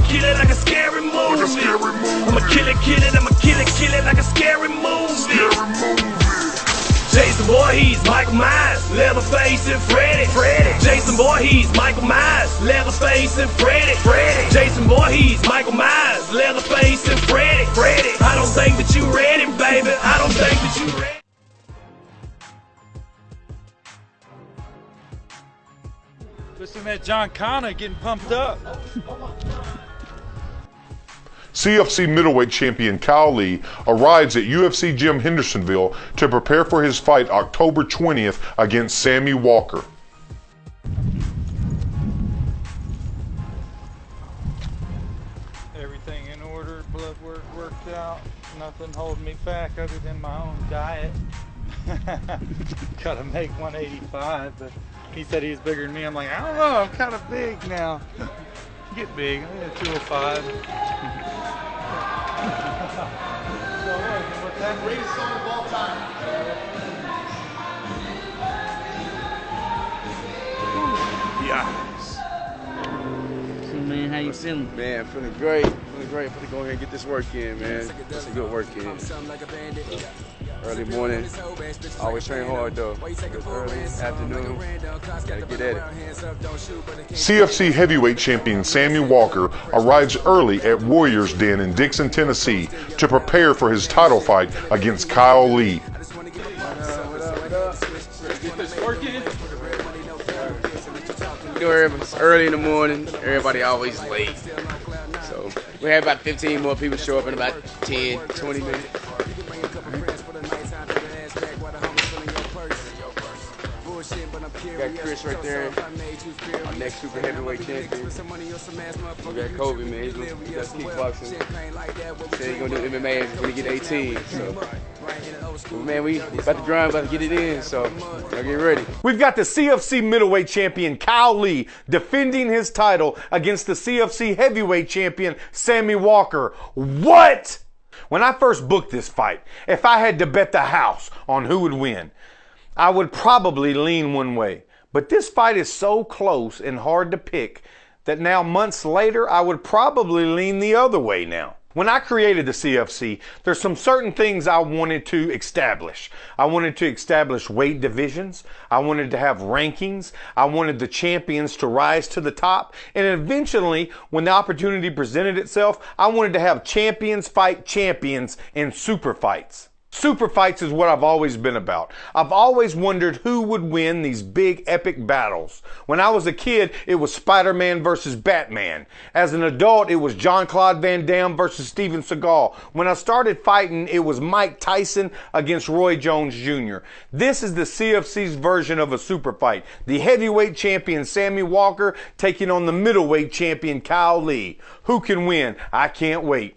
kill it like a scary movie. I'ma kill it, I'ma kill it like a scary movie. Jason Voorhees, Michael Myers, Leatherface and Freddy. Jason Voorhees, Michael Myers, Leatherface and Freddy. Jason Voorhees, Michael Myers, Leatherface and Freddy. I don't think that you ready, baby. I don't think that you ready. Listen to that Johnathan getting pumped up. CFC middleweight champion Kyle Lee arrives at UFC Gym Hendersonville to prepare for his fight October 20th against Sammy Walker. Everything in order, blood work worked out, nothing holding me back other than my own diet. Gotta make 185, but he said he's bigger than me. I'm like, I don't know, I'm kind of big now. Get big, I'm at 205. What's that? Greatest song of all time. Yeah. So man, how you feeling? Man, feeling great. Feeling great. I'm gonna go ahead and get this work in, man. That's a good work in. Early morning. Always train hard though. Early afternoon. Gotta get at it. CFC heavyweight champion Sammy Walker arrives early at Warriors Den in Dixon, Tennessee to prepare for his title fight against Kyle Lee. It's early in the morning. Everybody always late. So we have about 15 more people show up in about 10, 20 minutes. We got Chris right there, our next super heavyweight champion. We got Kobe, man. He does kickboxing. Said he's gonna do MMA when he get 18. So, man, we about to grind, about to get it in. So, y'all get ready. We've got the CFC middleweight champion Kyle Lee defending his title against the CFC heavyweight champion Sammy Walker. What? When I first booked this fight, if I had to bet the house on who would win, I would probably lean one way. But this fight is so close and hard to pick that now months later, I would probably lean the other way now. When I created the CFC, there's some certain things I wanted to establish. I wanted to establish weight divisions. I wanted to have rankings. I wanted the champions to rise to the top. And eventually, when the opportunity presented itself, I wanted to have champions fight champions in super fights. Super fights is what I've always been about. I've always wondered who would win these big epic battles. When I was a kid, it was Spider-Man versus Batman. As an adult, it was Jean-Claude Van Damme versus Steven Seagal. When I started fighting, it was Mike Tyson against Roy Jones Jr. This is the CFC's version of a super fight. The heavyweight champion Sammy Walker taking on the middleweight champion Kyle Lee. Who can win? I can't wait.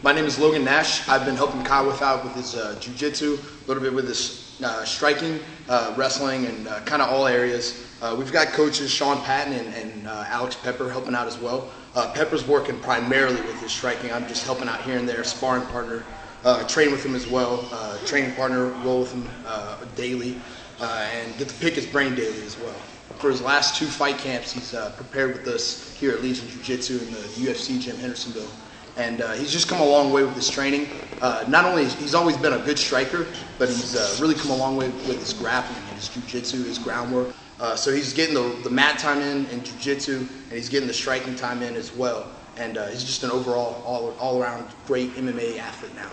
My name is Logan Nash. I've been helping Kyle with his jiu-jitsu, a little bit with his striking, wrestling, and kind of all areas. We've got coaches, Sean Patton and Alex Pepper, helping out as well. Pepper's working primarily with his striking. I'm just helping out here and there, sparring partner, train with him as well, training partner, roll with him daily, and get to pick his brain daily as well. For his last 2 fight camps, he's prepared with us here at Legion Jiu-Jitsu in the UFC Gym Hendersonville. And he's just come a long way with his training. Not only he's always been a good striker, but he's really come a long way with his grappling and his jiu-jitsu, his groundwork. So he's getting the mat time in jiu-jitsu, and he's getting the striking time in as well. And he's just an overall, all-around great MMA athlete now.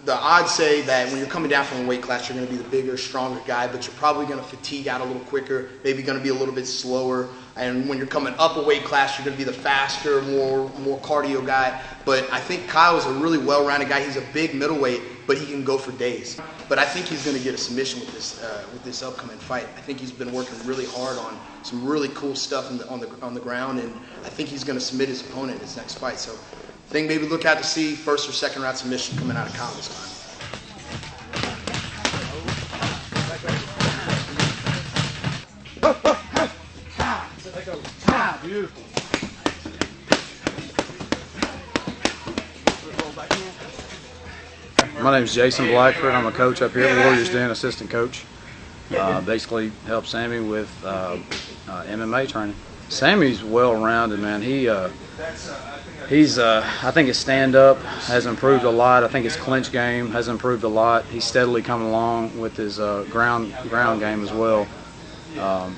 The odds say that when you're coming down from a weight class, you're going to be the bigger, stronger guy, but you're probably going to fatigue out a little quicker, maybe going to be a little bit slower. And when you're coming up a weight class, you're going to be the faster, more cardio guy. But I think Kyle is a really well-rounded guy. He's a big middleweight, but he can go for days. But I think he's going to get a submission with this upcoming fight. I think he's been working really hard on some really cool stuff on the ground, and I think he's going to submit his opponent in his next fight. So I think maybe look out to see first or second round submission coming out of Kyle this time. Beautiful. Roll back in. My name is Jason Blackford. I'm a coach up here at Warriors Den, assistant coach. Basically help Sammy with MMA training. Sammy's well-rounded, man. He's I think his stand-up has improved a lot. I think his clinch game has improved a lot. He's steadily coming along with his ground game as well.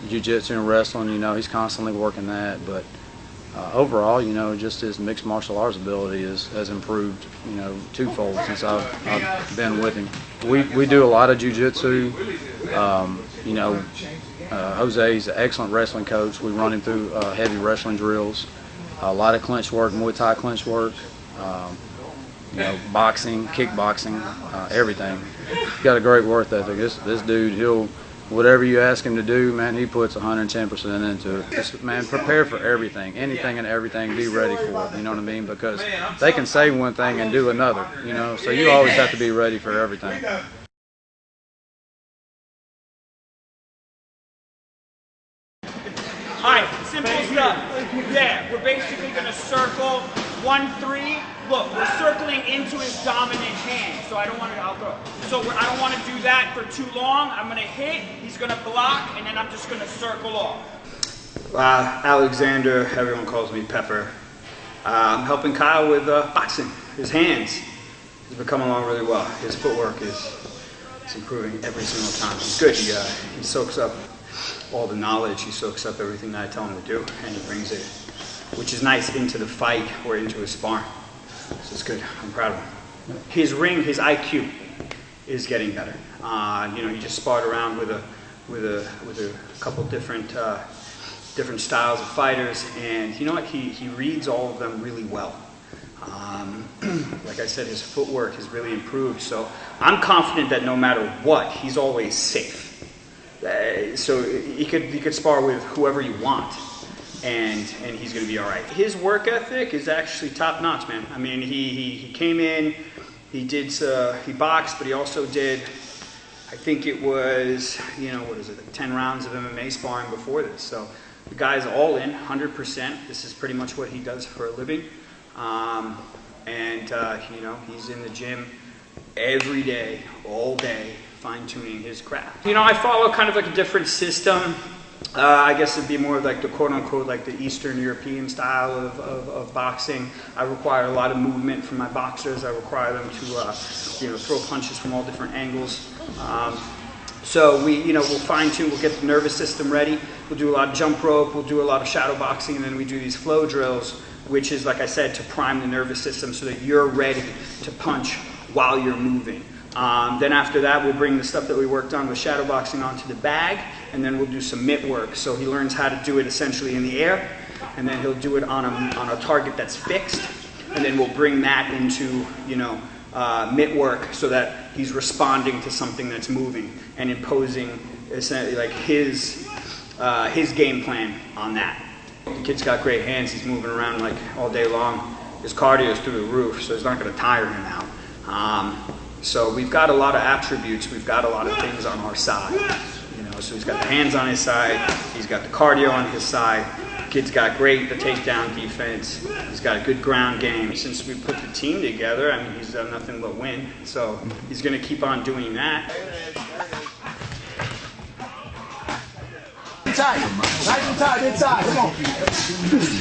Jiu-jitsu and wrestling, you know, he's constantly working that. But overall, you know, just his mixed martial arts ability has improved, you know, twofold since I've been with him. We do a lot of jiu-jitsu. You know, Jose's an excellent wrestling coach. We run him through heavy wrestling drills. A lot of clinch work, Muay Thai clinch work, you know, boxing, kickboxing, everything. He's got a great work ethic. This dude, whatever you ask him to do, man, he puts 110% into it. Just, man, prepare for everything, anything and everything. Be ready for it. You know what I mean? Because they can say one thing and do another. You know, so you always have to be ready for everything. Alright, simple stuff. Yeah, we're basically going to circle 1-3. Look, we're circling into his dominant hand, so I don't want to, I don't want to do that for too long. I'm going to hit, he's going to block, and then I'm just going to circle off. Alexander, everyone calls me Pepper. I'm helping Kyle with boxing. His hands has been coming along really well. His footwork is improving every single time. He's good. He soaks up all the knowledge, he soaks up everything that I tell him to do, and he brings it, which is nice, into the fight or into his sparring. So it's good. I'm proud of him. His IQ is getting better. You know, he just sparred around with a couple different styles of fighters, and you know what? He reads all of them really well. Like I said, his footwork has really improved. So I'm confident that no matter what, he's always safe. So he could spar with whoever you want, and he's going to be all right. His work ethic is actually top notch, man. I mean, he came in, he boxed, but he also did, I think it was, you know, what is it, 10 rounds of MMA sparring before this. So the guy's all in, 100%. This is pretty much what he does for a living, you know, he's in the gym every day, all day, fine-tuning his craft. You know, I follow kind of like a different system. I guess it'd be more like the quote-unquote like the Eastern European style of boxing. I require a lot of movement from my boxers. I require them to, you know, throw punches from all different angles. So we'll fine-tune, we'll get the nervous system ready. We'll do a lot of jump rope, we'll do a lot of shadow boxing, and then we do these flow drills, which is, like I said, to prime the nervous system so that you're ready to punch while you're moving. Then after that, we'll bring the stuff that we worked on with shadow boxing onto the bag, and then we'll do some mitt work. So he learns how to do it essentially in the air, and then he'll do it on a target that's fixed, and then we'll bring that into, you know, mitt work so that he's responding to something that's moving and imposing essentially like his game plan on that. The kid's got great hands. He's moving around like all day long. His cardio is through the roof, so it's not going to tire him out. So we've got a lot of attributes, we've got a lot of things on our side. You know, so he's got the hands on his side, he's got the cardio on his side, the kid's got great the takedown defense, he's got a good ground game. Since we put the team together, I mean, he's done nothing but win. So he's going to keep on doing that. Inside, nice inside, come on.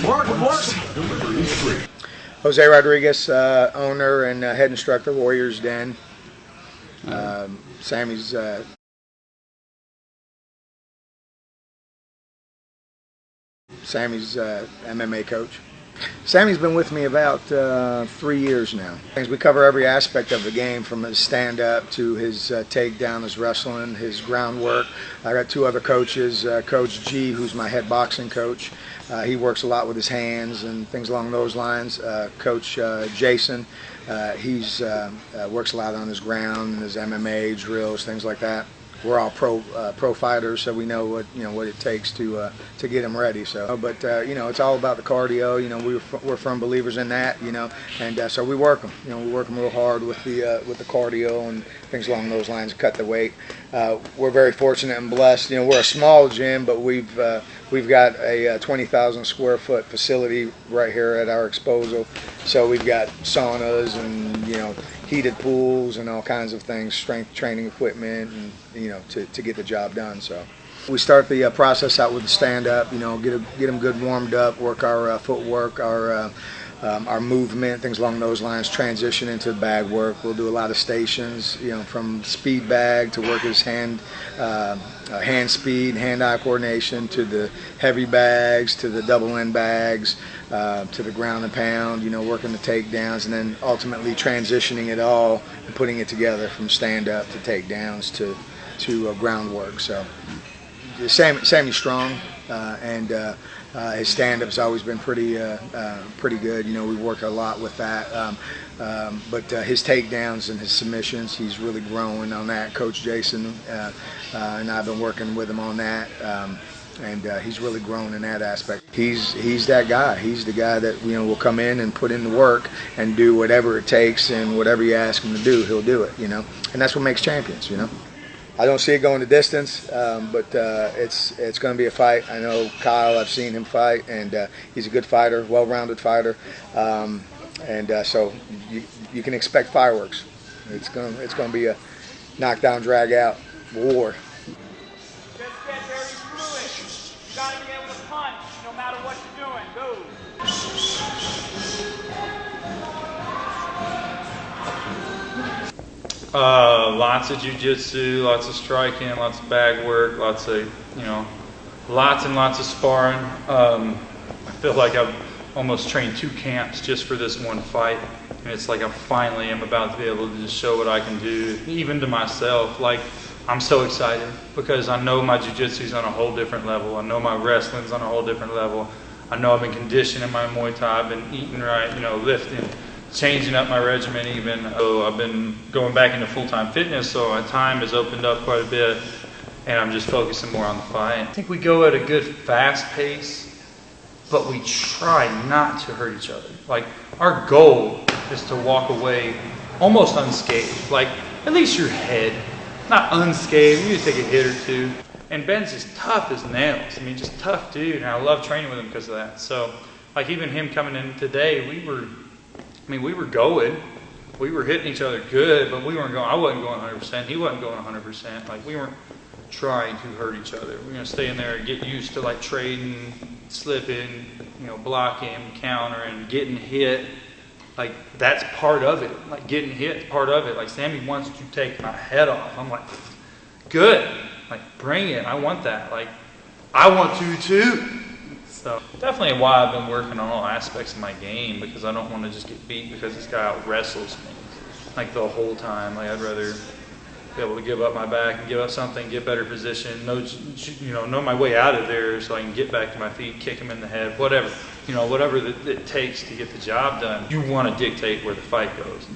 Work. Jose Rodriguez, owner and head instructor, Warriors Den. Sammy's MMA coach. Sammy's been with me about 3 years now. We cover every aspect of the game, from his stand-up to his takedown, his wrestling, his groundwork. I got two other coaches, Coach G, who's my head boxing coach. He works a lot with his hands and things along those lines. Coach Jason, he's works a lot on his ground and his MMA drills, things like that. We're all pro fighters, so we know what it takes to get them ready. So, but it's all about the cardio. You know, we're firm believers in that. You know, and so we work them. You know, we work them real hard with the cardio and things along those lines. Cut the weight. We're very fortunate and blessed. You know, we're a small gym, but we've got a 20,000 square foot facility right here at our disposal. So we've got saunas and heated pools and all kinds of things, strength training equipment, and to get the job done. So we start the process out with the stand-up. Get them good warmed up, work our footwork, our movement, things along those lines. Transition into bag work. We'll do a lot of stations, from speed bag to work his hand speed, hand-eye coordination, to the heavy bags, to the double end bags, to the ground and pound. Working the takedowns, and then ultimately transitioning it all and putting it together from stand-up to takedowns to groundwork. So Sammy's strong, and his stand-up's always been pretty good. We work a lot with that. But his takedowns and his submissions, he's really growing on that. Coach Jason and I've been working with him on that, and he's really grown in that aspect. He's that guy. He's the guy that will come in and put in the work and do whatever it takes, and whatever you ask him to do, he'll do it. And that's what makes champions. I don't see it going the distance, but it's going to be a fight. I know Kyle. I've seen him fight, and he's a good fighter, well-rounded fighter, and so you can expect fireworks. It's going to be a knockdown, drag-out war. Just get very fluid. You got to be able to punch no matter what you're doing. Go. Lots of jiu-jitsu, lots of striking, lots of bag work, lots of, lots and lots of sparring. I feel like I've almost trained 2 camps just for this one fight. And it's like I finally am about to be able to just show what I can do, even to myself. Like, I'm so excited because I know my jiu-jitsu's on a whole different level. I know my wrestling's on a whole different level. I know I've been conditioning my Muay Thai, I've been eating right, lifting, changing up my regimen even. So I've been going back into full-time fitness, so my time has opened up quite a bit, and I'm just focusing more on the fight. I think we go at a good fast pace, but we try not to hurt each other. Like, our goal is to walk away almost unscathed. Like, at least your head, not unscathed. You just take a hit or two. And Ben's just tough as nails. I mean, just tough dude, and I love training with him because of that. So, like, even him coming in today, we were going. We were hitting each other good, but we weren't going. I wasn't going 100%. He wasn't going 100%. Like, we weren't trying to hurt each other. We're going to stay in there and get used to, like, trading, slipping, blocking, countering, getting hit. Like, that's part of it. Like, getting hit, part of it. Like, Sammy wants to take my head off. I'm like, good. Like, bring it. I want that. Like, I want to too. So, definitely why I've been working on all aspects of my game, because I don't want to just get beat because this guy out wrestles me. Like, the whole time. Like, I'd rather be able to give up my back and give up something, get better position, know my way out of there so I can get back to my feet, kick him in the head, whatever. Whatever it takes to get the job done. You want to dictate where the fight goes.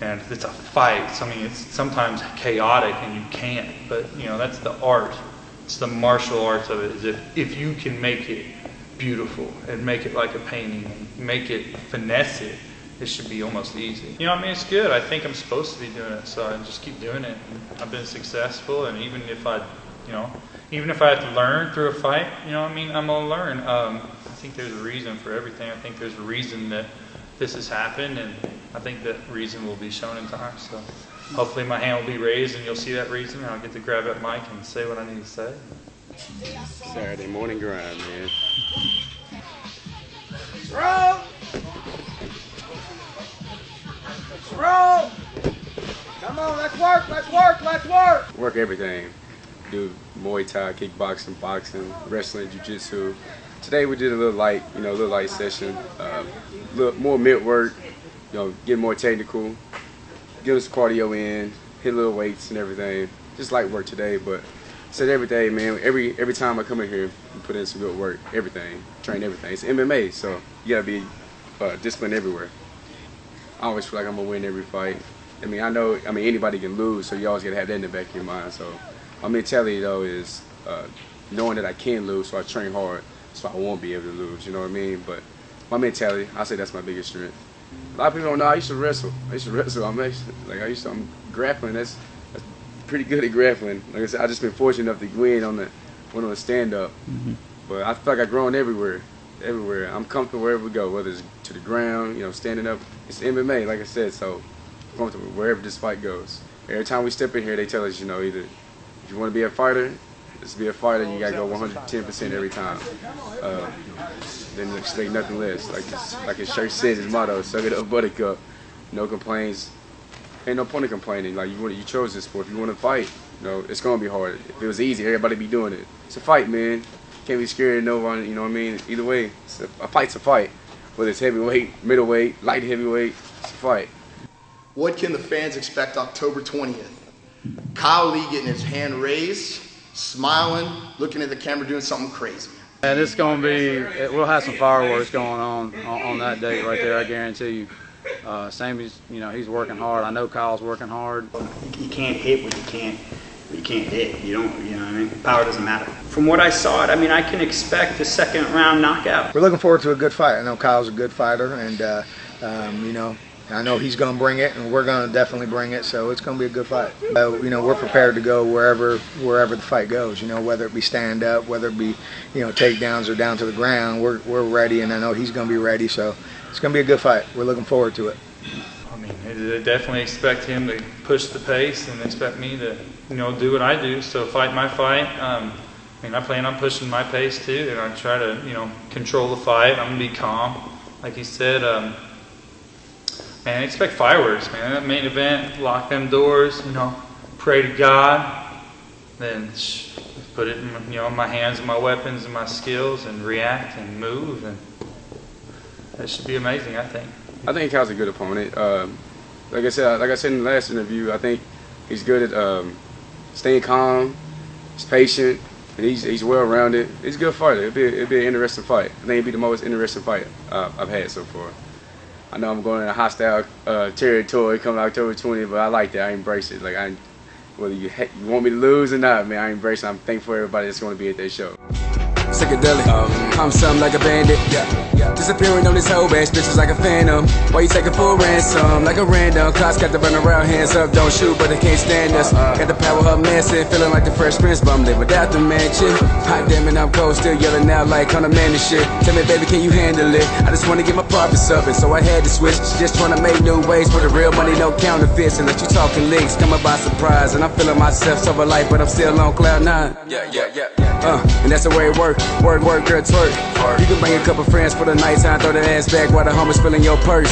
And it's a fight. So, I mean, it's sometimes chaotic and you can't. But, that's the art. It's the martial arts of it. Is if you can make it beautiful and make it like a painting and make it, finesse it, it should be almost easy. It's good. I think I'm supposed to be doing it, so I just keep doing it. And I've been successful, and even if I have to learn through a fight, I'm gonna learn. I think there's a reason for everything. I think there's a reason that this has happened, and I think that reason will be shown in time. So hopefully my hand will be raised, and you'll see that reason, and I'll get to grab that mic and say what I need to say. Saturday morning grind, man. Roll! Roll! Come on, let's work, let's work, let's work! Work everything. Do Muay Thai, kickboxing, boxing, wrestling, jiu-jitsu. Today we did a little light session. Little more mid work, get more technical, get us cardio in, hit little weights and everything. Just light work today, but said every day, man. Every time I come in here, I put in some good work. Everything, train everything. It's MMA, so you gotta be disciplined everywhere. I always feel like I'm gonna win every fight. Anybody can lose, so you always gotta have that in the back of your mind. So my mentality though is knowing that I can lose, so I train hard, so I won't be able to lose. You know what I mean? But my mentality, I say that's my biggest strength. A lot of people don't know I used to wrestle. I'm grappling. That's pretty good at grappling. Like I said, I just been fortunate enough to win on the stand-up. Mm-hmm. But I feel like I've grown everywhere. I'm comfortable wherever we go, whether it's to the ground, standing up. It's MMA, like I said. So comfortable wherever this fight goes. Every time we step in here, they tell us, you know, either if you want to be a fighter, just be a fighter. You gotta go 110% every time. Then expect nothing less. Like his shirt says, his motto: "Suck it up, buttercup." No complaints. Ain't no point in complaining. Like you chose this sport. If you want to fight, you know it's gonna be hard. If it was easy, everybody be doing it. It's a fight, man. Can't be scared of no one. You know what I mean? Either way, a fight's a fight. Whether it's heavyweight, middleweight, light heavyweight, it's a fight. What can the fans expect October 20th? Kyle Lee getting his hand raised, smiling, looking at the camera, doing something crazy. And it's going to be, we'll have some fireworks going on that date right there, I guarantee you. Sammy's, you know, he's working hard. I know Kyle's working hard. You can't hit what you can't hit. You know what I mean? Power doesn't matter. From what I saw, I mean, I can expect a second round knockout. We're looking forward to a good fight. I know Kyle's a good fighter, and you know, I know he's going to bring it, and we're going to definitely bring it. So it's going to be a good fight. You know, we're prepared to go wherever the fight goes. You know, whether it be stand up, whether it be, you know, takedowns or down to the ground, we're ready, and I know he's going to be ready. So it's going to be a good fight. We're looking forward to it. I mean, they definitely expect him to push the pace and expect me to, you know, do what I do. So fight my fight. I mean, I plan on pushing my pace too, and I try to, you know, control the fight. I'm gonna be calm, like he said. Man, expect fireworks, man. That main event, lock them doors. You know, pray to God, then put it in, you know, my hands and my weapons and my skills, and react and move, and that should be amazing, I think. I think Kyle's a good opponent. Like I said in the last interview, I think he's good at staying calm. He's patient, and he's well-rounded. He's a good fighter. It'd be an interesting fight. I think it'd be the most interesting fight I've had so far. I know I'm going in a hostile territory coming October 20th, but I like that. I embrace it. Like whether you want me to lose or not, man, I embrace it. I'm thankful for everybody that's going to be at that show. Psychedelic, I'm something like a bandit. Disappearing on this whole ass bitches like a phantom. Why you taking for ransom? Like a random. Cops got the run around, hands up, don't shoot, but they can't stand us. Got the power up massive, feeling like the Fresh Prince, but I'm living without the mansion. Hot damn it, I'm cold, still yelling out like on a man and shit. Tell me, baby, can you handle it? I just wanna get my profits up, and so I had to switch. Just trying to make new ways for the real money, no counterfeits. And let you talking links come up by surprise, and I'm feeling myself sober life, but I'm still on cloud 9. And that's the way it work, girl, twerk. You can bring a couple friends for the nighttime, throw that ass back while the homies filling your purse.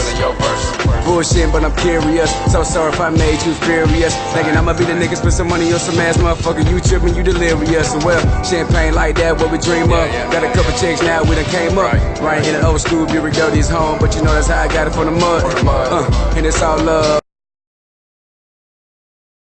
Bullshit, but I'm curious. So sorry if I made you furious. Thinking I'ma be the nigga, spend some money on some ass, motherfucker. You tripping, you delirious. And well, champagne like that, what we dream of. Got a couple chicks now, we done came up. Right in an old school, be dirty's home, but you know that's how I got it from the mud. And it's all love.